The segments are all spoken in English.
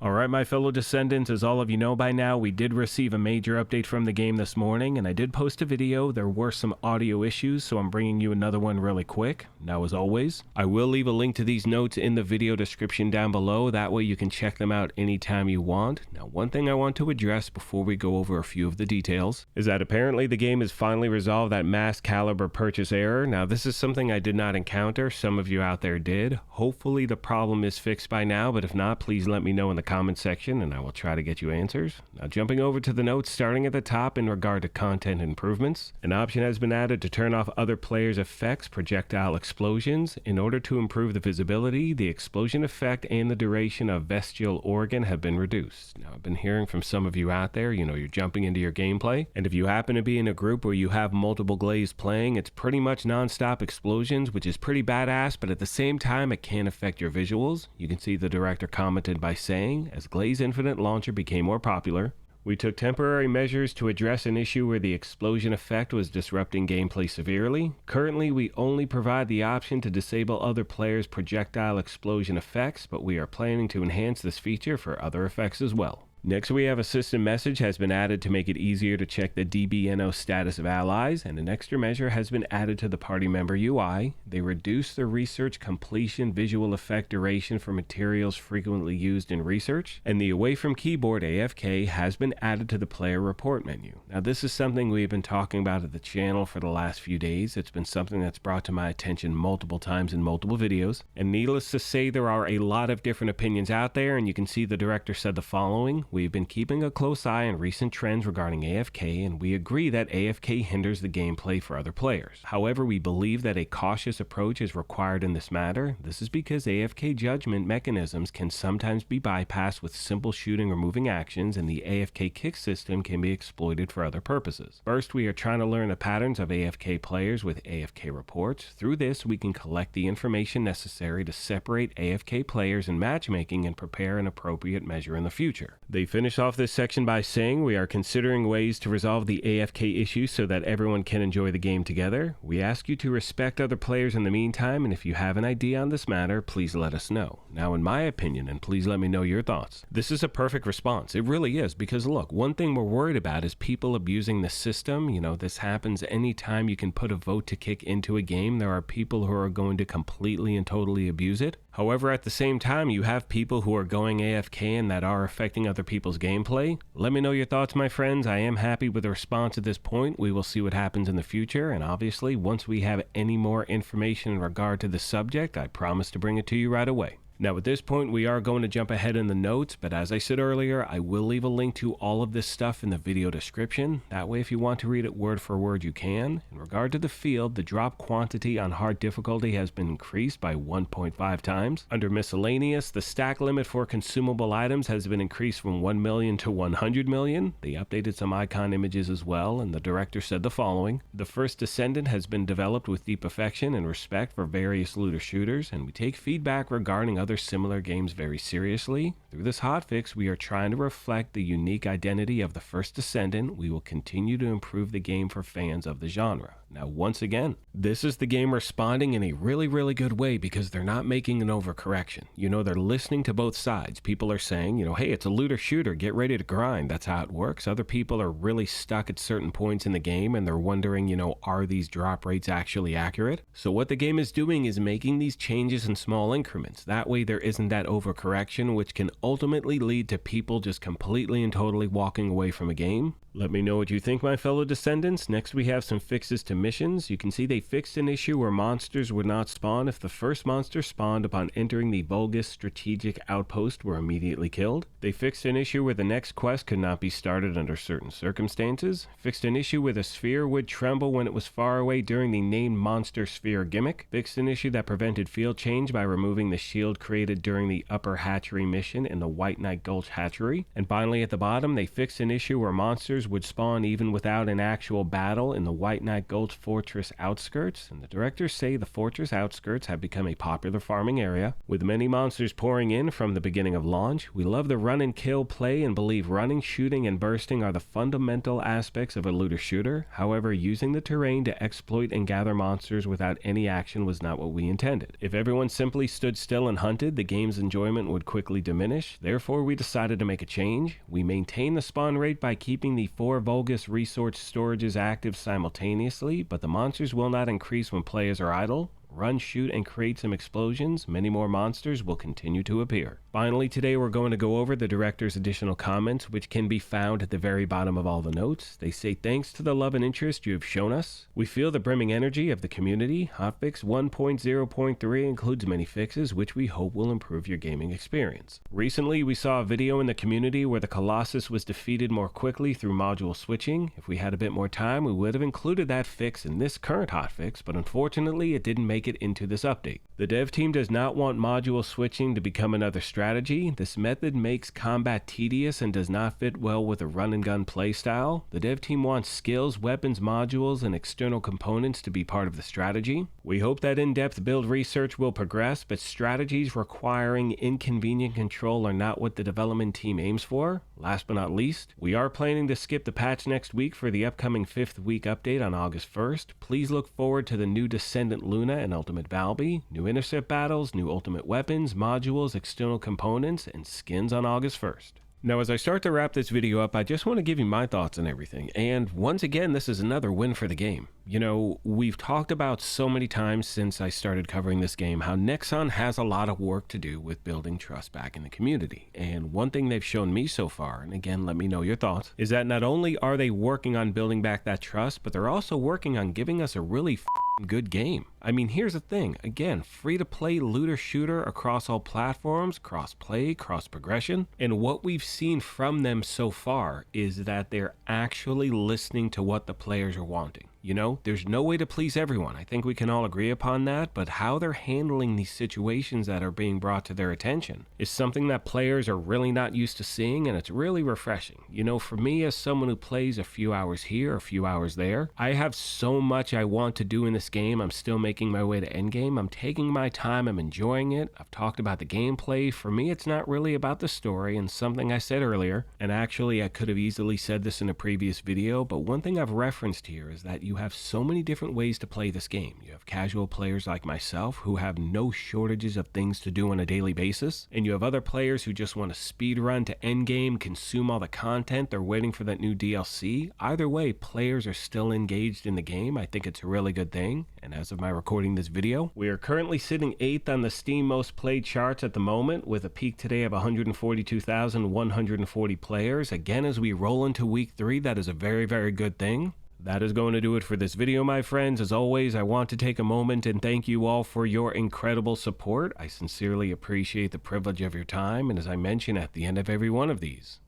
Alright, my fellow Descendants, as all of you know by now, we did receive a major update from the game this morning, and I did post a video. There were some audio issues, so I'm bringing you another one really quick. Now, as always, I will leave a link to these notes in the video description down below. That way you can check them out anytime you want. Now, one thing I want to address before we go over a few of the details is that apparently the game has finally resolved that mass caliber purchase error. Now, this is something I did not encounter. Some of you out there did. Hopefully the problem is fixed by now, but if not, please let me know in the comment section and I will try to get you answers. Now, jumping over to the notes, starting at the top in regard to content improvements, an option has been added to turn off other players' effects, projectile explosions. In order to improve the visibility, the explosion effect and the duration of bestial organ have been reduced. Now, I've been hearing from some of you out there, you're jumping into your gameplay, and if you happen to be in a group where you have multiple Glaze playing, it's pretty much non-stop explosions, which is pretty badass, but at the same time, it can affect your visuals. You can see the director commented by saying, as Glaze Infinite Launcher became more popular, we took temporary measures to address an issue where the explosion effect was disrupting gameplay severely. Currently, we only provide the option to disable other players' projectile explosion effects, but we are planning to enhance this feature for other effects as well. Next, we have a system message has been added to make it easier to check the DBNO status of allies, and an extra measure has been added to the party member UI. They reduce the research completion visual effect duration for materials frequently used in research, and the away from keyboard AFK has been added to the player report menu. Now, this is something we've been talking about at the channel for the last few days. It's been something that's brought to my attention multiple times in multiple videos, and needless to say, there are a lot of different opinions out there, and you can see the director said the following. We've been keeping a close eye on recent trends regarding AFK, and we agree that AFK hinders the gameplay for other players. However, we believe that a cautious approach is required in this matter. This is because AFK judgment mechanisms can sometimes be bypassed with simple shooting or moving actions, and the AFK kick system can be exploited for other purposes. First, we are trying to learn the patterns of AFK players with AFK reports. Through this, we can collect the information necessary to separate AFK players in matchmaking and prepare an appropriate measure in the future. They finish off this section by saying, we are considering ways to resolve the AFK issue so that everyone can enjoy the game together. We ask you to respect other players in the meantime, and if you have an idea on this matter, please let us know. Now, in my opinion, and please let me know your thoughts, this is a perfect response. It really is, because look, one thing we're worried about is people abusing the system. This happens anytime you can put a vote to kick into a game. There are people who are going to completely and totally abuse it. However, at the same time, you have people who are going AFK and that are affecting other people's gameplay. Let me know your thoughts, my friends. I am happy with the response at this point. We will see what happens in the future, and obviously, once we have any more information in regard to the subject, I promise to bring it to you right away. Now, at this point, we are going to jump ahead in the notes, but as I said earlier, I will leave a link to all of this stuff in the video description. That way, if you want to read it word for word, you can. In regard to the field, the drop quantity on hard difficulty has been increased by 1.5 times. Under miscellaneous, the stack limit for consumable items has been increased from 1 million to 100 million. They updated some icon images as well, and the director said the following. The First Descendant has been developed with deep affection and respect for various looter shooters, and we take feedback regarding other similar games very seriously. Through this hotfix, we are trying to reflect the unique identity of the First Descendant. We will continue to improve the game for fans of the genre. Now, once again, this is the game responding in a really, really good way because they're not making an overcorrection. They're listening to both sides. People are saying, hey, it's a looter shooter, get ready to grind. That's how it works. Other people are really stuck at certain points in the game and they're wondering, are these drop rates actually accurate? So what the game is doing is making these changes in small increments. That way there isn't that overcorrection, which can ultimately lead to people just completely and totally walking away from a game. Let me know what you think, my fellow Descendants. Next, we have some fixes to missions. You can see they fixed an issue where monsters would not spawn if the first monster spawned upon entering the Vulgus strategic outpost were immediately killed. They fixed an issue where the next quest could not be started under certain circumstances. Fixed an issue where the sphere would tremble when it was far away during the named monster sphere gimmick. Fixed an issue that prevented field change by removing the shield created during the upper hatchery mission in the White Knight Gulch hatchery. And finally, at the bottom, they fixed an issue where monsters monsters would spawn even without an actual battle in the White Knight Gulch Fortress outskirts, and the directors say the fortress outskirts have become a popular farming area, with many monsters pouring in from the beginning of launch. We love the run and kill play and believe running, shooting, and bursting are the fundamental aspects of a looter shooter. However, using the terrain to exploit and gather monsters without any action was not what we intended. If everyone simply stood still and hunted, the game's enjoyment would quickly diminish. Therefore, we decided to make a change. We maintain the spawn rate by keeping the 4 Vulgus resource storages active simultaneously, but the monsters will not increase when players are idle. Run, shoot, and create some explosions. Many more monsters will continue to appear. Finally, today we're going to go over the director's additional comments, which can be found at the very bottom of all the notes. They say, thanks to the love and interest you have shown us. We feel the brimming energy of the community. Hotfix 1.0.3 includes many fixes, which we hope will improve your gaming experience. Recently, we saw a video in the community where the Colossus was defeated more quickly through module switching. If we had a bit more time, we would have included that fix in this current hotfix, but unfortunately, it didn't make it into this update. The dev team does not want module switching to become another strategy. This method makes combat tedious and does not fit well with a run and gun playstyle. The dev team wants skills, weapons, modules, and external components to be part of the strategy. We hope that in-depth build research will progress, but strategies requiring inconvenient control are not what the development team aims for. Last but not least, we are planning to skip the patch next week for the upcoming 5th week update on August 1st. Please look forward to the new Descendant Luna and Ultimate Valby, new intercept battles, new ultimate weapons, modules, external components, and skins on August 1st. Now, as I start to wrap this video up, I just want to give you my thoughts on everything. And once again, this is another win for the game. You know, we've talked about so many times since I started covering this game how Nexon has a lot of work to do with building trust back in the community. And one thing they've shown me so far, and again, let me know your thoughts, is that not only are they working on building back that trust, but they're also working on giving us a really good game. I mean, here's the thing. Again, free-to-play looter shooter across all platforms, cross-play, cross-progression. And what we've seen from them so far is that they're actually listening to what the players are wanting. You know, there's no way to please everyone. I think we can all agree upon that, but how they're handling these situations that are being brought to their attention is something that players are really not used to seeing, and it's really refreshing. You know, for me, as someone who plays a few hours here, a few hours there, I have so much I want to do in this game. I'm still making my way to endgame. I'm taking my time. I'm enjoying it. I've talked about the gameplay. For me, it's not really about the story, and something I said earlier, and actually I could have easily said this in a previous video, but one thing I've referenced here is that you have so many different ways to play this game. You have casual players like myself who have no shortages of things to do on a daily basis, and you have other players who just want to speed run to endgame, consume all the content, they're waiting for that new DLC. Either way, players are still engaged in the game. I think it's a really good thing, and as of my recording this video, we are currently sitting 8th on the Steam most played charts at the moment, with a peak today of 142,140 players. Again, as we roll into week 3, that is a very, very good thing. That is going to do it for this video, my friends. As always, I want to take a moment and thank you all for your incredible support. I sincerely appreciate the privilege of your time, and as I mention at the end of every one of these,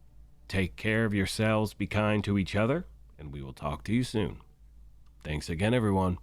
take care of yourselves, be kind to each other, and we will talk to you soon. Thanks again, everyone.